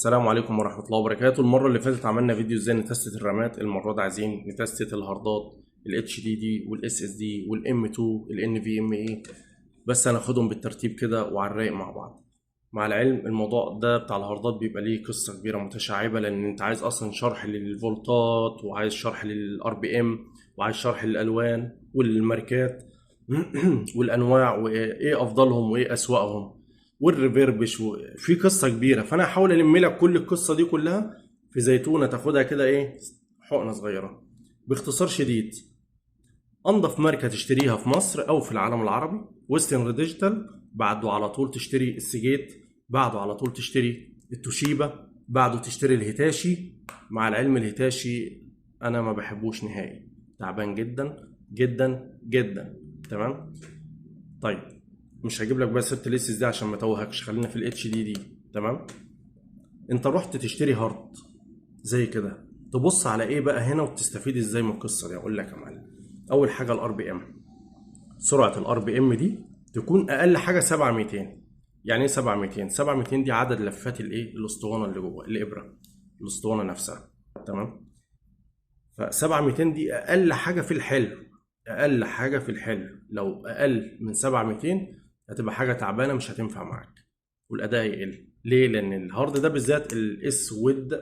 السلام عليكم ورحمة الله وبركاته. المرة اللي فاتت عملنا فيديو ازاي نتست الرامات. المرة دي عايزين نتست الهاردات ال HDD وال SSD وال M2 ال NVMe، بس هناخدهم بالترتيب كده وعلى الرايق مع بعض. مع العلم الموضوع ده بتاع الهاردات بيبقى ليه قصة كبيرة متشعبة، لأن أنت عايز أصلا شرح للفولتات، وعايز شرح لل RPM، وعايز شرح للألوان والماركات والأنواع وإيه أفضلهم وإيه أسوأهم والريفيربش، في قصه كبيره. فانا هحاول الم لك كل القصه دي كلها في زيتونه تاخدها كده ايه، حقنه صغيره. باختصار شديد، انضف ماركه تشتريها في مصر او في العالم العربي ويسترن ديجيتال، بعده على طول تشتري السيجيت، بعده على طول تشتري التوشيبا، بعده تشتري الهيتاشي. مع العلم الهيتاشي انا ما بحبوش نهائي، تعبان جدا جدا جدا. تمام. طيب، مش هجيب لك بقى سيره الاس اس دي عشان ما توهكش، خلينا في الاتش دي دي. تمام. انت رحت تشتري هارد زي كده، تبص على ايه بقى هنا وتستفيد ازاي من القصه دي؟ اقول لك يا معلم. اول حاجه الار بي ام، سرعه الار بي ام دي تكون اقل حاجه 7200. يعني ايه 7200؟ 7200 دي عدد لفات الايه، الاسطوانه اللي جوه الابره، الاسطوانه نفسها. تمام. ف 7200 دي اقل حاجه في الحلو، اقل حاجه في الحلو. لو اقل من 7200 هتبقى حاجه تعبانه مش هتنفع معاك، والاداء يقل. ليه؟ لان الهارد ده بالذات الاسود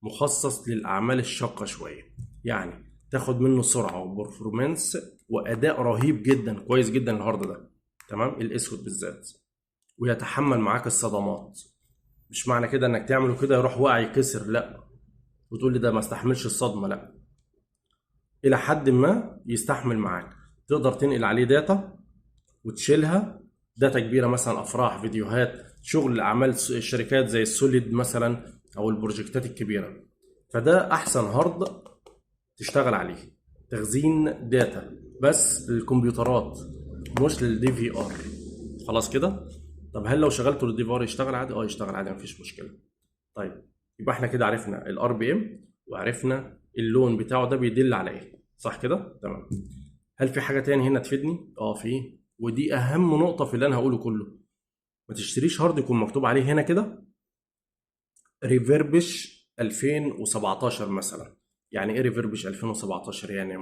مخصص للاعمال الشاقه شويه، يعني تاخد منه سرعه وبرفورمانس واداء رهيب جدا، كويس جدا الهارد ده. تمام، الاسود بالذات، ويتحمل معاك الصدمات. مش معنى كده انك تعمله كده يروح واقع يكسر، لا، وتقول لي ده ما استحملش الصدمه، لا، الى حد ما يستحمل معاك. تقدر تنقل عليه داتا وتشيلها، داتا كبيره مثلا افراح، فيديوهات، شغل اعمال الشركات زي السوليد مثلا او البروجكتات الكبيره. فده احسن هارد تشتغل عليه، تخزين داتا بس للكمبيوترات، مش للدي في ار. خلاص كده. طب هل لو شغلته للدي في ار يشتغل عادي؟ اه يشتغل عادي، مفيش مشكله. طيب، يبقى احنا كده عرفنا الار بي ام، وعرفنا اللون بتاعه ده بيدل على ايه، صح كده؟ تمام. هل في حاجه تاني هنا تفيدني؟ اه في، ودي اهم نقطه في اللي انا هقوله كله. ما تشتريش هارد يكون مكتوب عليه هنا كده ريفيربش 2017 مثلا. يعني ايه ريفيربش 2017؟ يعني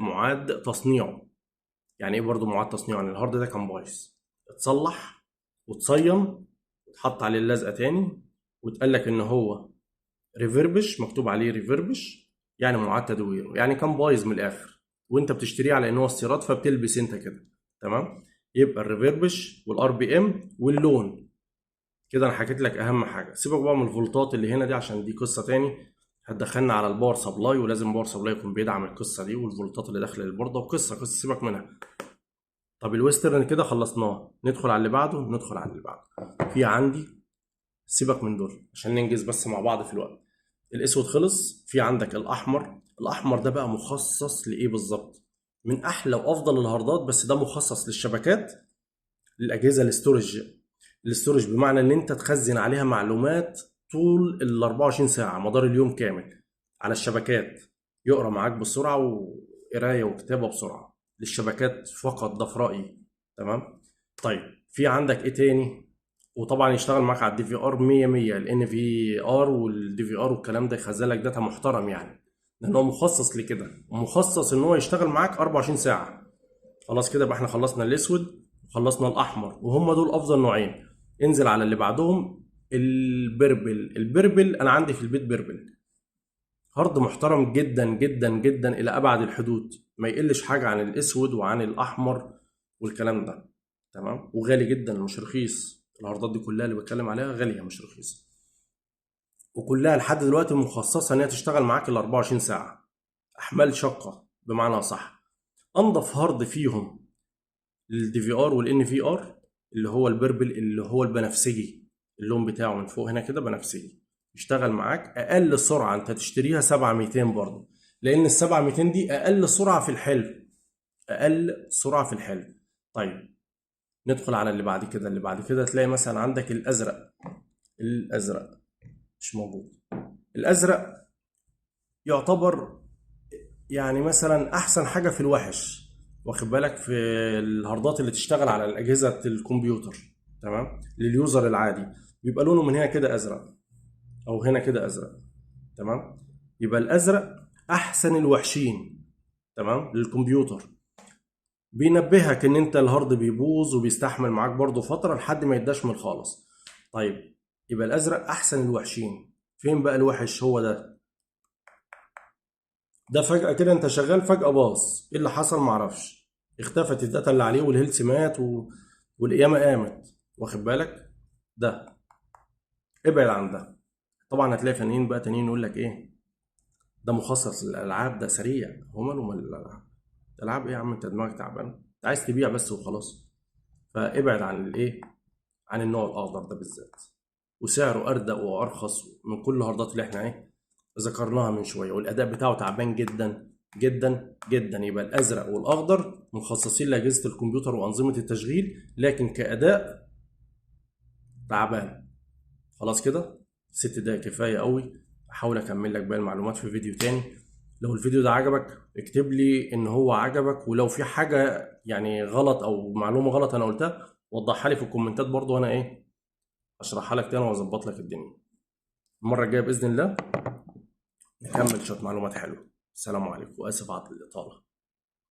معاد تصنيعه. يعني ايه برضه معاد تصنيعه؟ يعني الهارد ده كان بايظ، اتصلح وتصين واتحط عليه اللزقه تاني، واتقال لك ان هو ريفيربش، مكتوب عليه ريفيربش، يعني معاد تدويره، يعني كان بايظ من الاخر، وانت بتشتريه على ان هو استيراد فبتلبس انت كده. تمام. يبقى الريفيربش والار بي ام واللون. كده انا حكيت لك اهم حاجه. سيبك بقى من الفولتات اللي هنا دي عشان دي قصه تاني، هتدخلنا على الباور سبلاي، ولازم باور سبلاي يكون بيدعم القصه دي، والفولتات اللي داخله البورده، وقصه سيبك منها. طب الويسترن كده خلصناه، ندخل على اللي بعده، ندخل على اللي بعده. في عندي، سيبك من دول عشان ننجز بس مع بعض في الوقت. الاسود خلص، في عندك الاحمر. الاحمر ده بقى مخصص لايه بالظبط؟ من احلى وافضل الهاردات، بس ده مخصص للشبكات، للاجهزه الاستورج بمعنى ان انت تخزن عليها معلومات طول ال 24 ساعه مدار اليوم كامل على الشبكات، يقرا معاك بسرعه، وقرايه وكتابه بسرعه للشبكات فقط، ده في رايي. تمام. طيب، في عندك ايه تاني؟ وطبعا يشتغل معاك على الدي في ار 100 100، الان في ار والدي في ار والكلام ده، يخزن لك داتا محترم يعني، لان هو مخصص لكده، ومخصص ان هو يشتغل معاك 24 ساعه. خلاص كده، يبقى احنا خلصنا الاسود وخلصنا الاحمر، وهم دول افضل نوعين. انزل على اللي بعدهم، البربل. البربل انا عندي في البيت بربل، هارد محترم جدا جدا جدا الى ابعد الحدود، ما يقلش حاجه عن الاسود وعن الاحمر والكلام ده. تمام. وغالي جدا، مش رخيص. الهاردات دي كلها اللي بتكلم عليها غاليه مش رخيصه، وكلها لحد دلوقتي مخصصه ان هي تشتغل معاك ال 24 ساعه، احمال شاقه بمعنى صح. انضف هارد فيهم للدي في ار والان في ار اللي هو البربل، اللي هو البنفسجي، اللون بتاعه من فوق هنا كده بنفسجي، يشتغل معاك. اقل سرعه انت تشتريها 7200 برضه، لان ال 7200 دي اقل سرعه في الحلو، اقل سرعه في الحلو. طيب، ندخل على اللي بعد كده. اللي بعد كده تلاقي مثلا عندك الازرق. الازرق مش موجود. الازرق يعتبر يعني مثلا احسن حاجه في الوحش، واخد بالك، في الهاردات اللي تشتغل على الاجهزه الكمبيوتر، تمام، لليوزر العادي. بيبقى لونه من هنا كده ازرق او هنا كده ازرق. تمام. يبقى الازرق احسن الوحشين. تمام. للكمبيوتر بينبهك ان انت الهارد بيبوظ وبيستحمل معاك برضو فتره لحد ما يتدشمل خالص. طيب يبقى الازرق احسن الوحشين. فين بقى الوحش؟ هو ده فجاه كده انت شغال فجاه باظ. ايه اللي حصل؟ معرفش. اختفت الداتا اللي عليه والهيلث مات والقيامه قامت. واخد بالك؟ ده ابعد عن ده. طبعا هتلاقي فنانين بقى تانيين يقول لك ايه، ده مخصص للالعاب، ده سريع. هو ماله مال الالعاب؟ الالعاب ايه يا عم؟ انت دماغك تعبان، انت عايز تبيع بس وخلاص. فابعد عن الايه، عن النوع الاخضر ده بالذات. وسعره اردأ وارخص من كل الهاردات اللي احنا ايه ذكرناها من شويه، والاداء بتاعه تعبان جدا جدا جدا. يبقى الازرق والاخضر مخصصين لاجهزه الكمبيوتر وانظمه التشغيل، لكن كاداء تعبان. خلاص كده 6 دقايق كفايه قوي. احاول اكمل لك باقي المعلومات في فيديو تاني. لو الفيديو ده عجبك اكتب لي ان هو عجبك، ولو في حاجه يعني غلط او معلومه غلط انا قلتها وضحها لي في الكومنتات برضو، وانا ايه اشرحها لك تاني واظبط لك الدنيا. المره الجايه باذن الله نكمل شويه معلومات حلوه. السلام عليكم واسف على الاطاله.